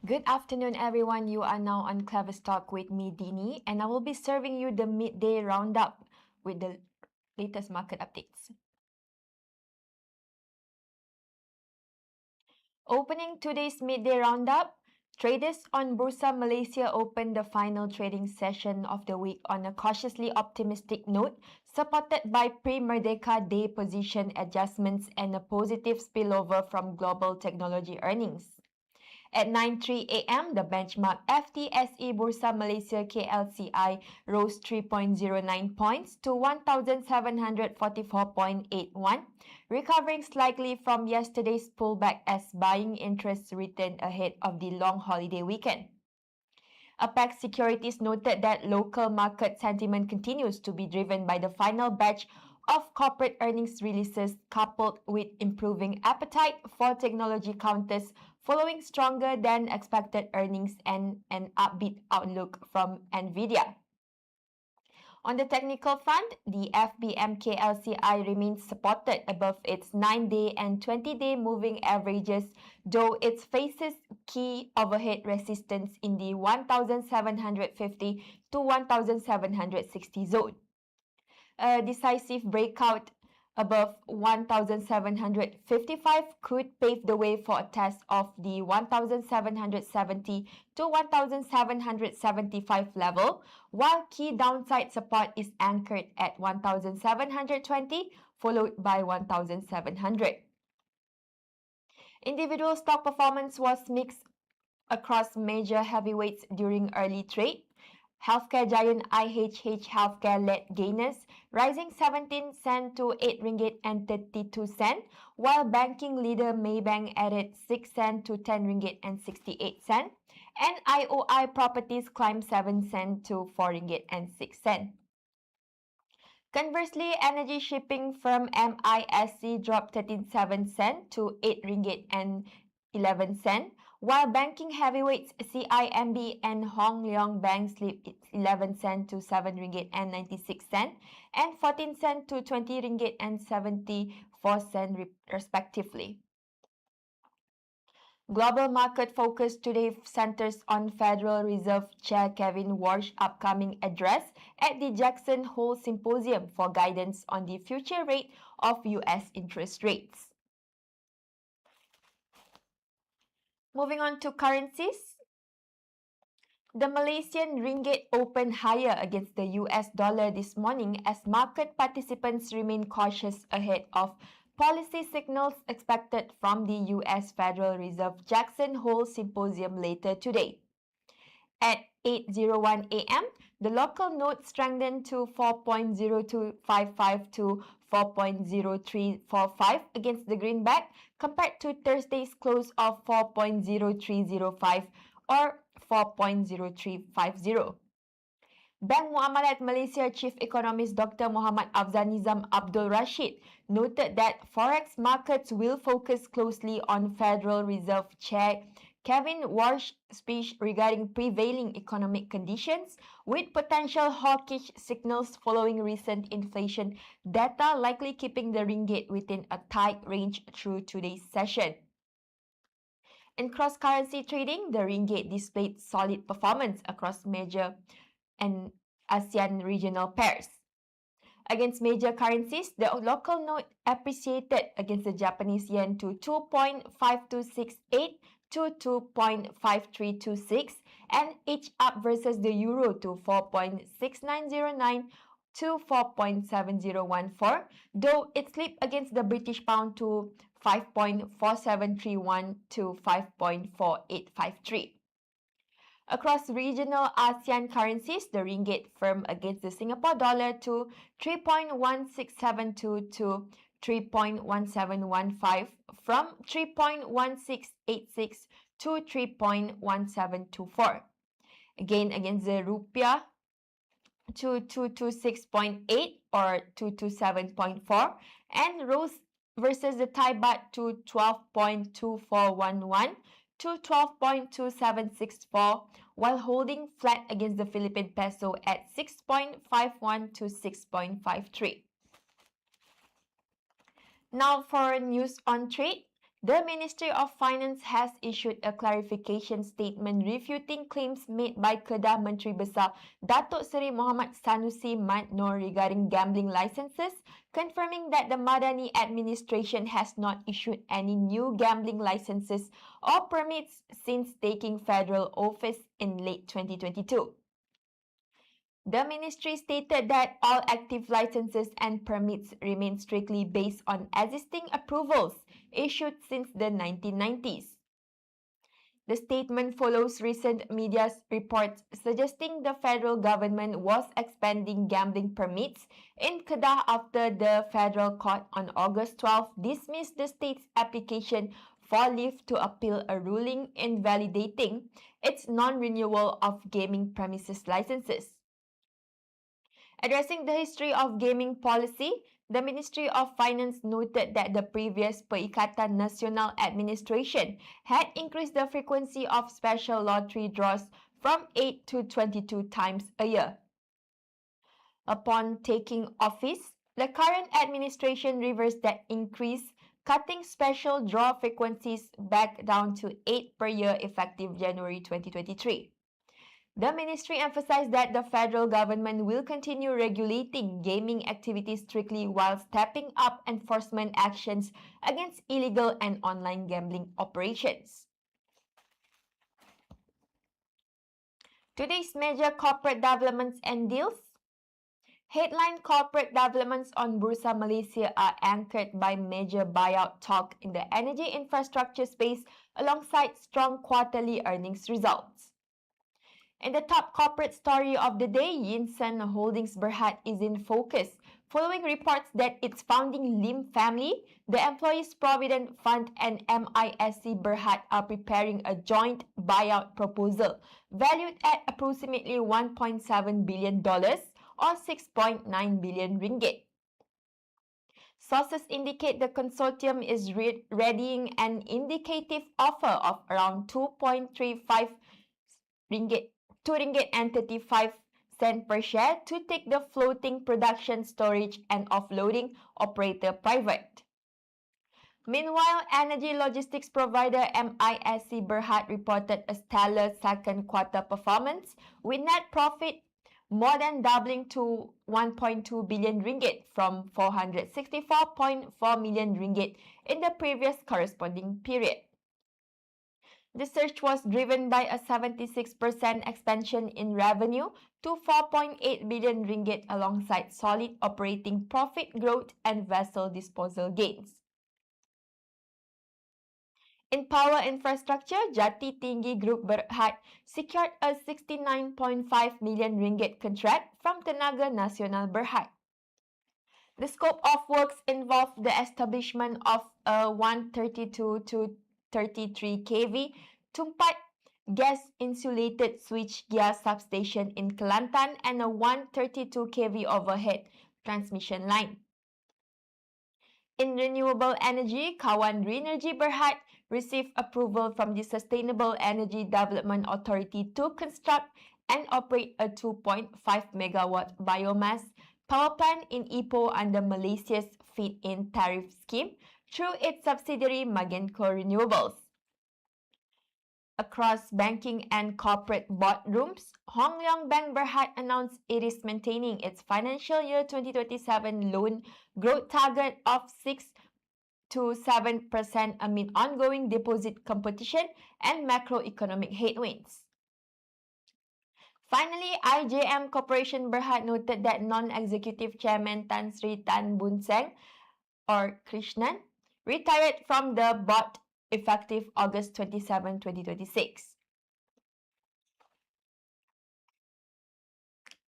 Good afternoon, everyone. You are now on KleverStock with me, Dini, and I will be serving you the midday roundup with the latest market updates. Opening today's midday roundup, traders on Bursa Malaysia opened the final trading session of the week on a cautiously optimistic note, supported by pre-Merdeka Day position adjustments and a positive spillover from global technology earnings. At 9:03 a.m., the benchmark FTSE Bursa Malaysia KLCI rose 3.09 points to 1,744.81, recovering slightly from yesterday's pullback as buying interest returned ahead of the long holiday weekend. Apex Securities noted that local market sentiment continues to be driven by the final batch of corporate earnings releases coupled with improving appetite for technology counters following stronger than expected earnings and an upbeat outlook from Nvidia. On the technical front, the FBM KLCI remains supported above its 9-day and 20-day moving averages, though it faces key overhead resistance in the 1,750 to 1,760 zone. A decisive breakout above 1,755 could pave the way for a test of the 1,770 to 1,775 level, while key downside support is anchored at 1,720, followed by 1,700. Individual stock performance was mixed across major heavyweights during early trade. Healthcare giant IHH Healthcare led gainers, rising 17 cents to 8 ringgit and 32 cents, while banking leader Maybank added 6 cents to 10 ringgit and 68 cents, and IOI Properties climbed 7 cents to 4 ringgit and 6 cents. Conversely, energy shipping firm MISC dropped 37 cents to 8 ringgit and 11 cents, while banking heavyweights CIMB and Hong Leong Bank slipped 11 cents to 7 ringgit and 96 cents and 14 cents to 20 ringgit and 74 cents respectively. Global market focus today centers on Federal Reserve Chair Kevin Warsh's upcoming address at the Jackson Hole Symposium for guidance on the future rate of U.S. interest rates. Moving on to currencies. The Malaysian ringgit opened higher against the US dollar this morning as market participants remain cautious ahead of policy signals expected from the US Federal Reserve Jackson Hole Symposium later today. At 8:01 a.m., the local note strengthened to 4.0255 to 4.0345 against the greenback compared to Thursday's close of 4.0305 or 4.0350. Bank Muamalat Malaysia Chief Economist Dr. Muhammad Afzal Nizam Abdul Rashid noted that forex markets will focus closely on Federal Reserve Chair Kevin Warsh's speech regarding prevailing economic conditions, with potential hawkish signals following recent inflation data likely keeping the ringgit within a tight range through today's session. In cross-currency trading, the ringgit displayed solid performance across major and ASEAN regional pairs. Against major currencies, the local note appreciated against the Japanese yen to 2.5268 to 2.5326 and edged up versus the euro to 4.6909 to 4.7014, though it slipped against the British pound to 5.4731 to 5.4853. Across regional ASEAN currencies, the ringgit firmed against the Singapore dollar to 3.1672 to 3.1715 from 3.1686 to 3.1724. Again, against the rupiah to 226.8 or 227.4, and rose versus the Thai baht to 12.2411 to 12.2764, while holding flat against the Philippine peso at 6.51 to 6.53. Now for news on trade. The Ministry of Finance has issued a clarification statement refuting claims made by Kedah Menteri Besar Datuk Seri Muhammad Sanusi Mat Noor regarding gambling licenses, confirming that the Madani administration has not issued any new gambling licenses or permits since taking federal office in late 2022. The ministry stated that all active licenses and permits remain strictly based on existing approvals issued since the 1990s. The statement follows recent media reports suggesting the federal government was expanding gambling permits in Kedah after the federal court on August 12 dismissed the state's application for leave to appeal a ruling invalidating its non-renewal of gaming premises licenses. Addressing the history of gaming policy, the Ministry of Finance noted that the previous Perikatan Nasional Administration had increased the frequency of special lottery draws from 8 to 22 times a year. Upon taking office, the current administration reversed that increase, cutting special draw frequencies back down to 8 per year effective January 2023. The ministry emphasized that the federal government will continue regulating gaming activities strictly while stepping up enforcement actions against illegal and online gambling operations. Today's major corporate developments and deals. Headline corporate developments on Bursa Malaysia are anchored by major buyout talk in the energy infrastructure space alongside strong quarterly earnings results. In the top corporate story of the day, Yinsen Holdings Berhad is in focus, following reports that its founding Lim family, the Employees Provident Fund and MISC Berhad are preparing a joint buyout proposal valued at approximately $1.7 billion or 6.9 billion ringgit. Sources indicate the consortium is readying an indicative offer of around 2.35 ringgit. $2.35 per share to take the floating production, storage and offloading operator private. Meanwhile, energy logistics provider MISC Berhad reported a stellar second quarter performance with net profit more than doubling to 1.2 billion ringgit from 464.4 million ringgit in the previous corresponding period. The surge was driven by a 76% expansion in revenue to 4.8 billion ringgit alongside solid operating profit growth and vessel disposal gains. In power infrastructure, Jati Tinggi Group Berhad secured a 69.5 million ringgit contract from Tenaga Nasional Berhad. The scope of works involved the establishment of a 132 to 33 kV Tumpat gas-insulated switchgear substation in Kelantan and a 132 kV overhead transmission line. In renewable energy, Kawan Renergy Berhad received approval from the Sustainable Energy Development Authority to construct and operate a 2.5 megawatt biomass power plant in Ipoh under Malaysia's feed-in tariff scheme through its subsidiary Magenco Renewables. Across banking and corporate boardrooms, Hong Leong Bank Berhad announced it is maintaining its financial year 2027 loan growth target of 6 to 7% amid ongoing deposit competition and macroeconomic headwinds. Finally, IJM Corporation Berhad noted that non-executive chairman Tan Sri Tan Boon Seng or Krishnan retired from the board effective August 27, 2026.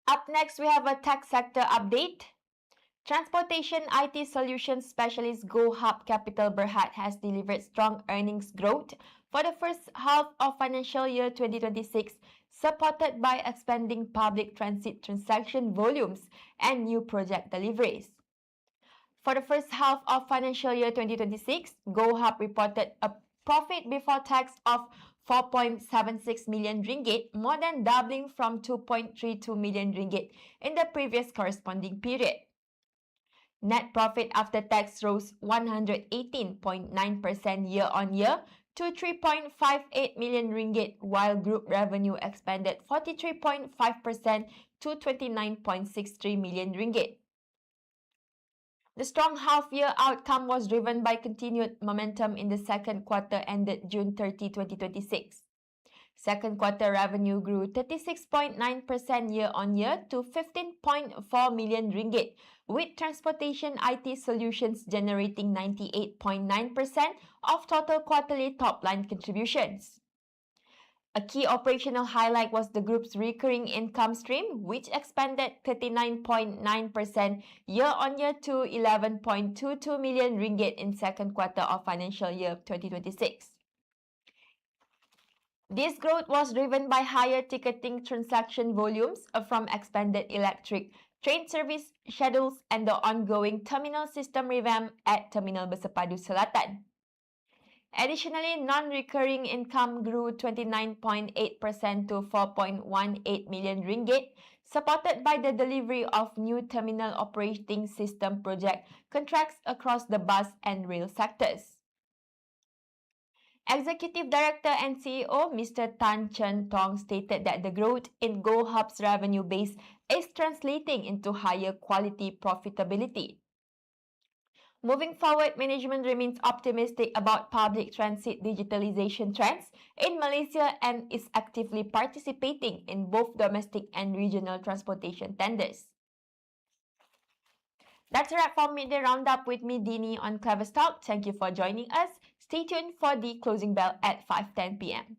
Up next, we have a tech sector update. Transportation IT solutions specialist GoHub Capital Berhad has delivered strong earnings growth for the first half of financial year 2026, supported by expanding public transit transaction volumes and new project deliveries. For the first half of financial year 2026, GoHub reported a profit before tax of 4.76 million ringgit, more than doubling from 2.32 million ringgit in the previous corresponding period. Net profit after tax rose 118.9% year-on-year to 3.58 million ringgit, while group revenue expanded 43.5% to 29.63 million ringgit. The strong half-year outcome was driven by continued momentum in the second quarter ended June 30, 2026. Second quarter revenue grew 36.9% year-on-year to 15.4 million ringgit, with transportation IT solutions generating 98.9% of total quarterly top-line contributions. A key operational highlight was the group's recurring income stream, which expanded 39.9% year-on-year to 11.22 million ringgit in second quarter of financial year 2026. This growth was driven by higher ticketing transaction volumes from expanded electric train service schedules and the ongoing terminal system revamp at Terminal Bersepadu Selatan. Additionally, non-recurring income grew 29.8% to 4.18 million ringgit, supported by the delivery of new terminal operating system project contracts across the bus and rail sectors. Executive Director and CEO Mr. Tan Chen Tong stated that the growth in GoHub's revenue base is translating into higher quality profitability. Moving forward, management remains optimistic about public transit digitalization trends in Malaysia and is actively participating in both domestic and regional transportation tenders. That's a wrap for Midday Roundup with me, Dini, on KleverStock. Thank you for joining us. Stay tuned for the closing bell at 5:10 p.m.